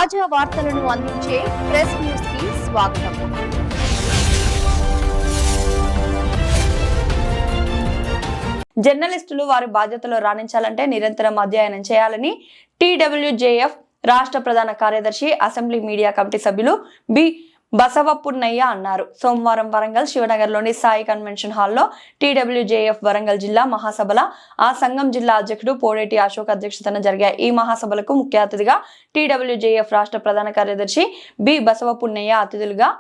తాజా వార్తలను అందించే ప్రెస్ న్యూస్ కి స్వాగతం. జర్నలిస్టులు వారి బాధ్యతలు రాణించాలంటే నిరంతరం అధ్యయనం చేయాలని టీడబ్ల్యూజేఎఫ్ రాష్ట్ర ప్రధాన కార్యదర్శి అసెంబ్లీ మీడియా కమిటీ సభ్యులు బి బసవపున్నయ్య అన్నారు. సోమవారం వరంగల్ శివనగర్లోని సాయి కన్వెన్షన్ హాల్లో టీడబ్ల్యూజేఎఫ్ వరంగల్ జిల్లా మహాసభల ఆ సంఘం జిల్లా అధ్యక్షుడు పోడేటి అశోక్ అధ్యక్షతన జరిగాయి. ఈ మహాసభలకు ముఖ్య అతిథిగా టీడబ్ల్యూజేఎఫ్ రాష్ట్ర ప్రధాన కార్యదర్శి బి బసవపున్నయ్య, అతిథులుగా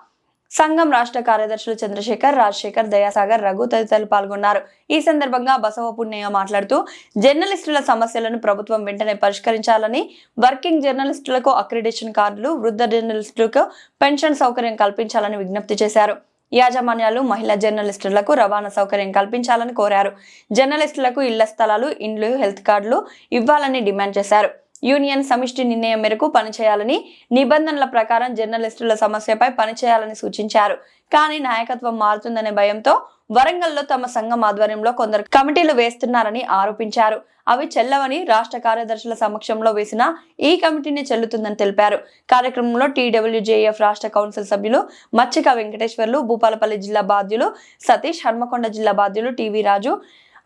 సంఘం రాష్ట్ర కార్యదర్శులు చంద్రశేఖర్, రాజశేఖర్, దయాసాగర్, రఘు తదితరులు పాల్గొన్నారు. ఈ సందర్భంగా బసవపున్నయ్య మాట్లాడుతూ జర్నలిస్టుల సమస్యలను ప్రభుత్వం వెంటనే పరిష్కరించాలని, వర్కింగ్ జర్నలిస్టులకు అక్రిడేషన్ కార్డులు, వృద్ధ జర్నలిస్టులకు పెన్షన్ సౌకర్యం కల్పించాలని విజ్ఞప్తి చేశారు. యాజమాన్యాలు మహిళా జర్నలిస్టులకు రవాణా సౌకర్యం కల్పించాలని కోరారు. జర్నలిస్టులకు ఇళ్ల స్థలాలు, ఇండ్లు, హెల్త్ కార్డులు ఇవ్వాలని డిమాండ్ చేశారు. యూనియన్ సమిష్టి నిర్ణయం మేరకు పనిచేయాలని, నిబంధనల ప్రకారం జర్నలిస్టుల సమస్యపై పనిచేయాలని సూచించారు. కానీ నాయకత్వం మారుతుందనే భయంతో వరంగల్లో తమ సంఘం ఆధ్వర్యంలో కొందరు కమిటీలు వేస్తున్నారని ఆరోపించారు. అవి చెల్లవని, రాష్ట్ర కార్యదర్శుల సమక్షంలో వేసిన ఈ కమిటీని చెల్లుతుందని తెలిపారు. కార్యక్రమంలో టీడబ్ల్యూజేఎఫ్ రాష్ట్ర కౌన్సిల్ సభ్యులు మచ్చిక వెంకటేశ్వర్లు, భూపాలపల్లి జిల్లా బాధ్యులు సతీష్, హన్మకొండ జిల్లా బాధ్యులు టీవీ రాజు,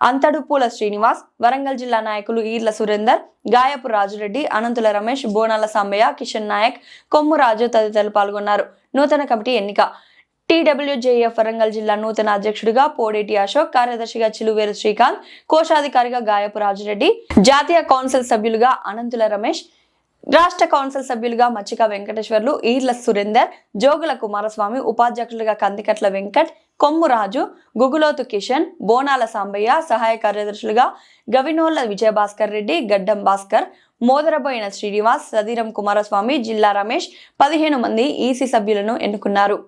అంతడుపూల శ్రీనివాస్, వరంగల్ జిల్లా నాయకులు ఈర్ల సురేందర్, గాయపు రాజురెడ్డి, అనంతుల రమేష్, బోనాల సాంబయ్య, కిషన్ నాయక్, కొమ్ము రాజు తదితరులు పాల్గొన్నారు. నూతన కమిటీ ఎన్నిక. టీడబ్ల్యూజేఎఫ్ వరంగల్ జిల్లా నూతన అధ్యక్షుడిగా పోడేటి అశోక్, కార్యదర్శిగా చిలువేరు శ్రీకాంత్, కోశాధికారిగా గాయపు రాజురెడ్డి, జాతీయ కౌన్సిల్ సభ్యులుగా అనంతుల రమేష్, రాష్ట్ర కౌన్సిల్ సభ్యులుగా మచ్చిక వెంకటేశ్వర్లు, ఈర్ల సురేందర్, జోగుల కుమారస్వామి, ఉపాధ్యక్షులుగా కందికట్ల వెంకట్, కొమ్ము రాజు, గుగులోతు కిషన్, బోనాల సాంబయ్య, సహాయ కార్యదర్శులుగా గవినోళ్ల విజయభాస్కర్ రెడ్డి, గడ్డం భాస్కర్, మోదరబోయిన శ్రీనివాస్, సదీరం కుమారస్వామి, జిల్లా రమేష్ 15 మంది ఈసీ సభ్యులను ఎన్నుకున్నారు.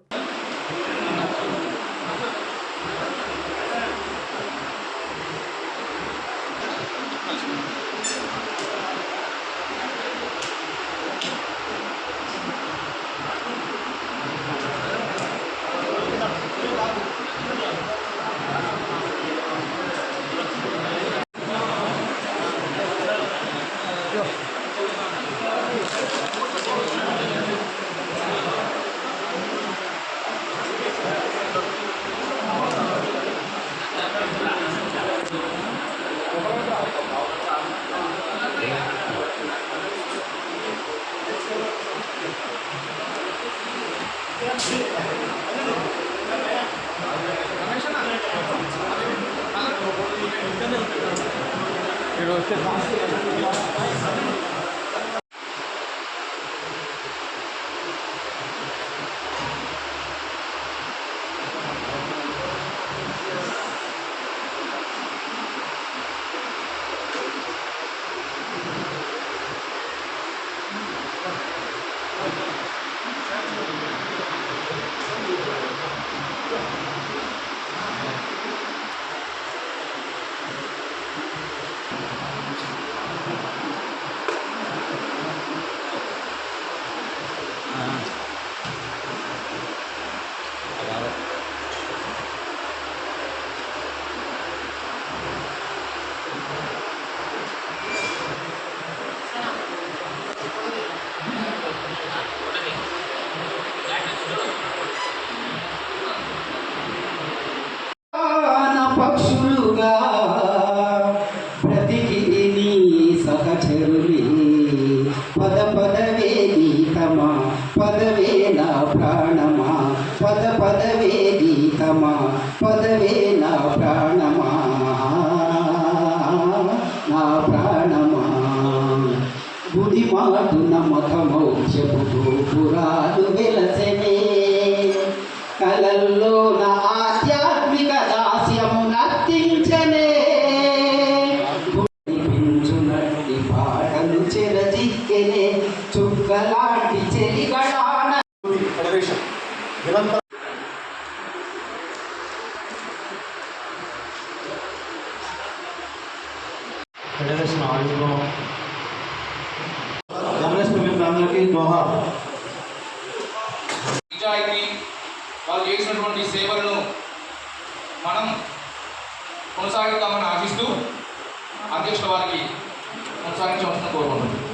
పక్షులుగా బ్రతికి నీ సహచరులే, పద పదవే గీతమా, పదవే నా ప్రాణమా, పద పదవే గీతమా, పదవే నా ప్రాణమా, నా ప్రాణమా. బుధి మాటు నమ్మకమౌ చెబుతూ పురాలు వెలసెనే, కలల్లో నా ఆధ్యాత్మిక దాస్యము నర్తించనే, పించునట్టి పాటలు చెరజిక్కెనే, చుక్కలాంటి చెలిగడాన వాళ్ళు చేసినటువంటి సేవలను మనం కొనసాగిద్దామని ఆశిస్తూ అధ్యక్షుల వారికి కొనసాగించవలసిన కోరుకుంటున్నాం.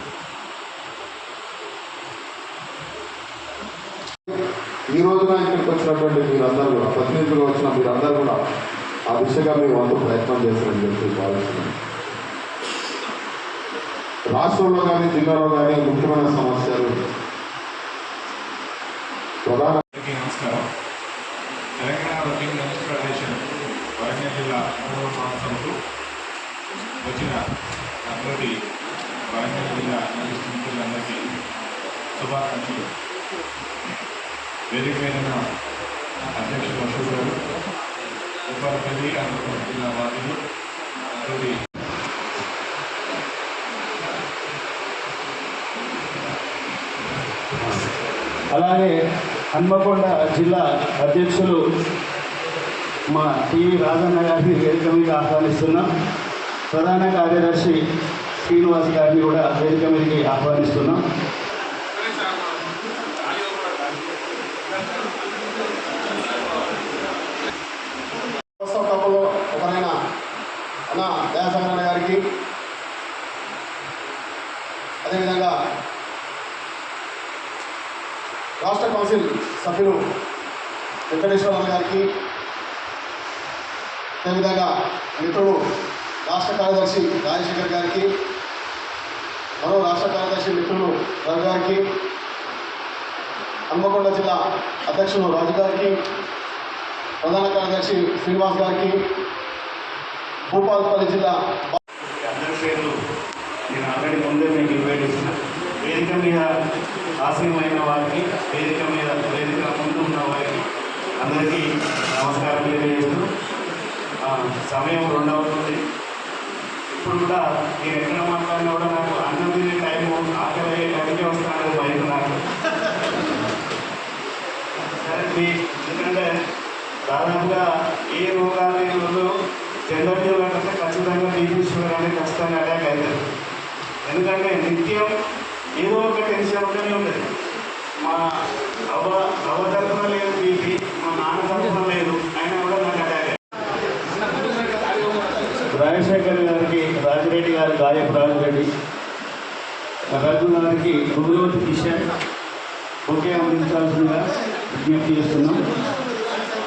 ఈ రోజున ఇక్కడికి వచ్చినటువంటి మీరందరూ కూడా, ప్రతినిధులు వచ్చిన మీరందరూ కూడా ఆ దిశగా మీ వంతు ప్రయత్నం చేస్తారని చెప్పి భావిస్తున్నాను. రాష్ట్రంలో కానీ జిల్లాలో కానీ ముఖ్యమైన సమస్యలు ప్రధాన. నమస్కారం. Telangana working journalist federation Warangal జిల్లా 3వ సంవత్సరంలో వచ్చిన అందరికీ వరంగల్ జిల్లా జర్నలిస్ట్ మిత్రులందరికీ శుభాకాంక్షలు. వేదిక మీద అధ్యక్షుడు అశోక్ గారు, ఉపరపల్లి అనంతపురం జిల్లా వాదులు అందరి అలాగే హన్మకొండ జిల్లా అధ్యక్షులు మా టీవీ రాజన్న గారిని వేదిక మీద ఆహ్వానిస్తున్నాం. ప్రధాన కార్యదర్శి శ్రీనివాస్ గారిని కూడా వేదిక మీదకి ఆహ్వానిస్తున్నాం. కప్పులో ఒకరైన అన్న దయాసాగరన్న గారికి, అదేవిధంగా రాష్ట్ర కౌన్సిల్ సభ్యులు వెంకటేశ్వరరావు గారికి, అదేవిధంగా మిత్రుడు రాష్ట్ర కార్యదర్శి రాజశేఖర్ గారికి, మరో రాష్ట్ర కార్యదర్శి మిత్రులు రవి గారికి, హన్మకొండ జిల్లా అధ్యక్షులు రాజు గారికి, ప్రధాన కార్యదర్శి శ్రీనివాస్ గారికి, భూపాలపల్లి జిల్లా అందరి పేర్లు నేను ఆల్రెడీ ముందే మీకు ఇన్వైట్ ఇచ్చిన. వేదిక మీద ఆశయమైన వారికి, వేదిక ముందు ఉన్న వారికి అందరికీ నమస్కారం తెలియజేస్తూ, సమయం 2 అవుతుంది. ఇప్పుడు కూడా నేను ఎక్కడ మాట్లాడినా కూడా నాకు అన్నం తినే టైము ఆకలి అయ్యే టైంకే వస్తున్నాను బయట నాకు. సరే, ఎందుకంటే దాదాపుగా ఏ రోగాలు రోజు జనరల్ అంటే ఖచ్చితంగా బీపీ షుగర్ అనేది ఖచ్చితంగా అటాక్ అవుతుంది. ఎందుకంటే నిత్యం ఏదో ఒక టెన్షన్ ఉంటూనే ఉంటుంది. మా అవ్వ తరఫున లేదు బీపీ, మా నాన్న తరఫున లేదు, అయినా కూడా నాకు అటాక్. రాజశేఖర్ గారికి రాజిరెడ్డి గారు, గాయపు రాజిరెడ్డి, రఘు గారికి గురులోటి కిషన్ ఒకే అందించాల్సిందిగా విజ్ఞప్తి చేస్తున్నాం.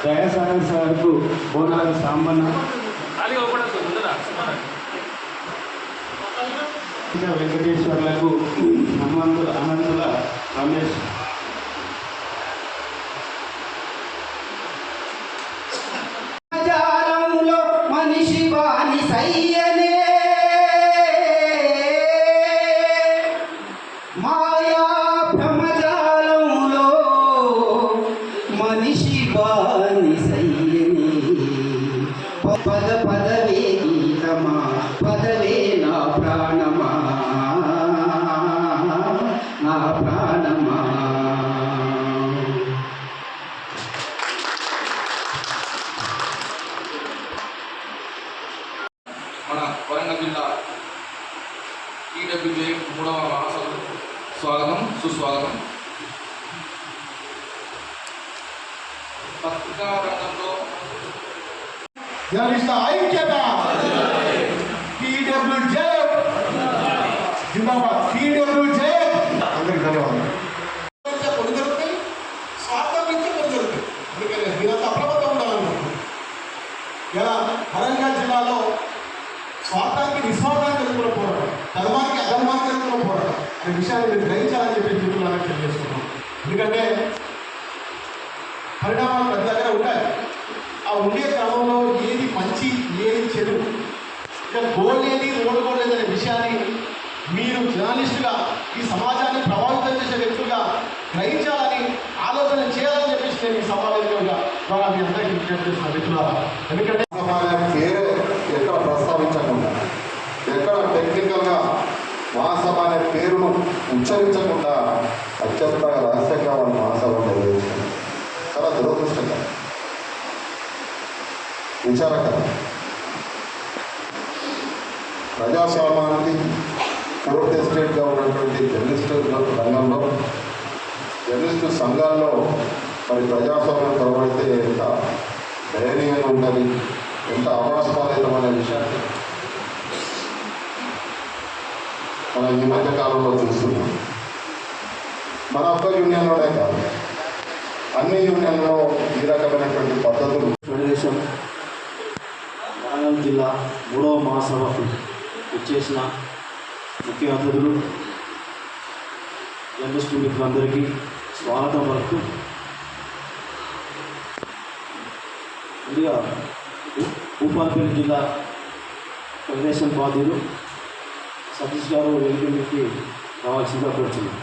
దయాసాగర్ సార్కు బోనాల సాంబన్న, వెంకటేశ్వర్లకు అనంతుల రమేష్. మనిషి బానిసయ్యనే మాయా భ్రమజాలంలో మనిషి బానిసయ్యనే పదవే గీతమా, పదవే నా ప్రాణమా, నా ప్రాణమా. మన వరంగల్ జిల్లా టీడబ్ల్యూజే 3వ మహాసభకు స్వాగతం, సుస్వాగతం. పత్రికా రంగంలో జర్నలిస్టుల ఐక్యత, టీడబ్ల్యూజే జిందాబాద్, టీడబ్ల్యూజే. అందరికీ ధన్యవాదాలు. కొన్ని జరుగుతాయి, స్వార్థం నుంచి కొన్ని జరుగుతాయి. అందుకని మీరంతా అప్రమత్తం ఉండాలనుకుంటున్నాను. ఇలా వరంగల్ జిల్లాలో స్వార్థానికి నిస్వార్థానికి ఎదుర్కొన్న పోరాటం, ధర్మానికి అధర్మానికి ఎదుర్కొన్న పోరాటం అనే విషయాన్ని మీరు గ్రహించాలని చెప్పి మిత్రులను తెలియజేస్తున్నాం. ఎందుకంటే పరిణామాలు ప్రతి దగ్గర ఉంటాయి. ఆ ఉండే క్రమంలో ఏది మంచి, ఏది చెడు, ఇక గోల్ ఏది, రోడ్ గోల్ ఏది అనే విషయాన్ని మీరు జర్నలిస్టుగా ఈ సమాజాన్ని ప్రభావితం చేసే వ్యక్తులుగా గ్రహించాలని, ఆలోచన చేయాలని చెప్పేసి నేను ఈ సమావేశంగా ద్వారా మీ అందరికీ విజ్ఞప్తి చేస్తున్న మిత్రులారా. ఎందుకంటే పేరు ఎక్కడ ప్రస్తావించకుండా, ఎక్కడ టెక్నికల్గా మహాసభ అనే పేరును ఉచ్చరించకుండా అత్యంత రహస్యంగా వాళ్ళు మహాసభ నిర్వహించారు. చాలా దురదృష్టకరం, విచారకరం. ప్రజాస్వామ్యానికి కోర్టెస్టేట్గా ఉన్నటువంటి జర్నలిస్టు రంగంలో, జర్నలిస్టు సంఘాల్లో మరి ప్రజాస్వామ్యం పొరబడితే ఎంత దయనీయంగా ఉంటుంది, ఎంత అవాస్తవాలైతమైన విషయాన్ని మనం ఈ మధ్య కాలంలో చూస్తున్నాం. మన ఒక్క యూనియన్లోనే కాదు, అన్ని యూనియన్లో ఈ రకమైనటువంటి పద్ధతులు ఫెడరేషన్ వరంగల్ జిల్లా 3వ మహాసభకు వచ్చేసిన ముఖ్య అతిథులు జర్నలిస్టు మిత్రులందరికీ స్వాగతం పలుకుతూ ముందుగా భూపాలపల్లి జిల్లా ఫెడరేషన్ బాధ్యులు సతీష్ గారు వేదికకి రావాల్సిందిగా కోరుతున్నాం.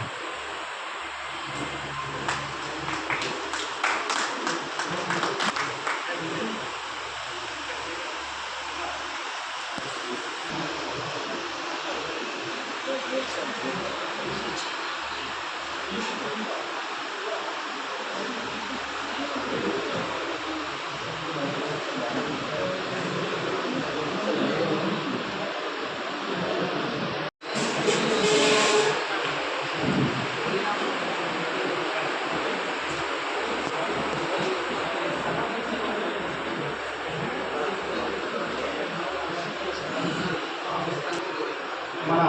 మన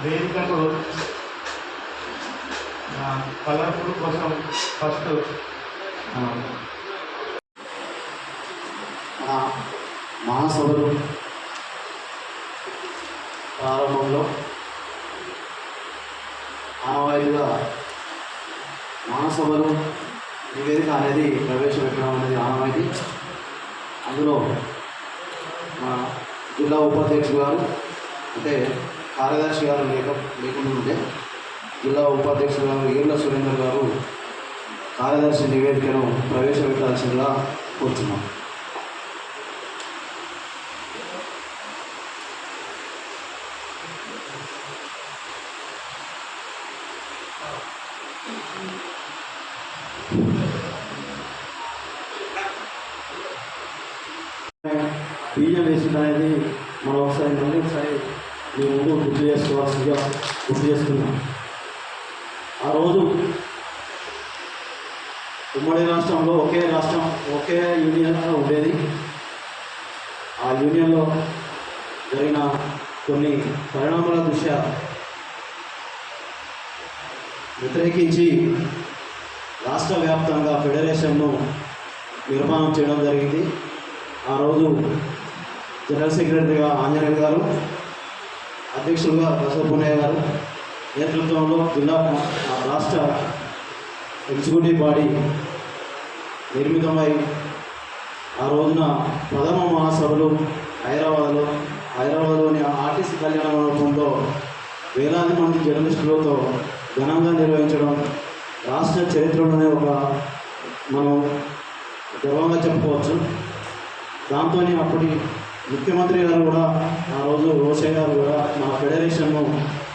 వేదికకు కలర్ఫుల్ కోసం ఫస్ట్ మన మహాసభలు ప్రారంభంలో ఆనవాయితీగా మహాసభలు నివేదిక అనేది ప్రవేశపెట్టడం అనేది ఆనవాయితీ. అందులో మన జిల్లా ఉపాధ్యక్షుడు గారు అంటే కార్యదర్శి గారు లేకుండా ఉంటే జిల్లా ఉపాధ్యక్షుడు గారు ఏళ్ల సురేందర్ గారు కార్యదర్శి నివేదికను ప్రవేశపెట్టాల్సిందిగా కోరుతున్నాం. బీజం వేసింది అనేది మనం ఒకసారి మీ ముందు గుర్తు చేసుకోవాల్సిందిగా గుర్తు చేసుకున్నాం. ఆ రోజు ఉమ్మడి రాష్ట్రంలో ఒకే యూనియన్గా ఉండేది. ఆ యూనియన్లో జరిగిన కొన్ని పరిణామాల దృష్ట్యా వ్యతిరేకించి రాష్ట్ర వ్యాప్తంగా ఫెడరేషన్ను నిర్మాణం చేయడం జరిగింది. ఆ రోజు జనరల్ సెక్రటరీగా ఆంజనేయులు గారు, అధ్యక్షులుగా బసవపున్నయ్య గారు నేతృత్వంలో జిల్లా రాష్ట్ర ఎగ్జిక్యూటివ్ బాడీ నిర్మితమై ఆ రోజున ప్రథమ మహాసభలు హైదరాబాద్లోని ఆర్టీసీ కళ్యాణ మండపంలో వేలాది మంది జర్నలిస్టులతో ఘనంగా నిర్వహించడం రాష్ట్ర చరిత్రలోనే మనం గర్వంగా చెప్పుకోవచ్చు. దాంతో అప్పటి ముఖ్యమంత్రి గారు కూడా ఆ రోజు రోషయ్య గారు కూడా మా ఫెడరేషన్ను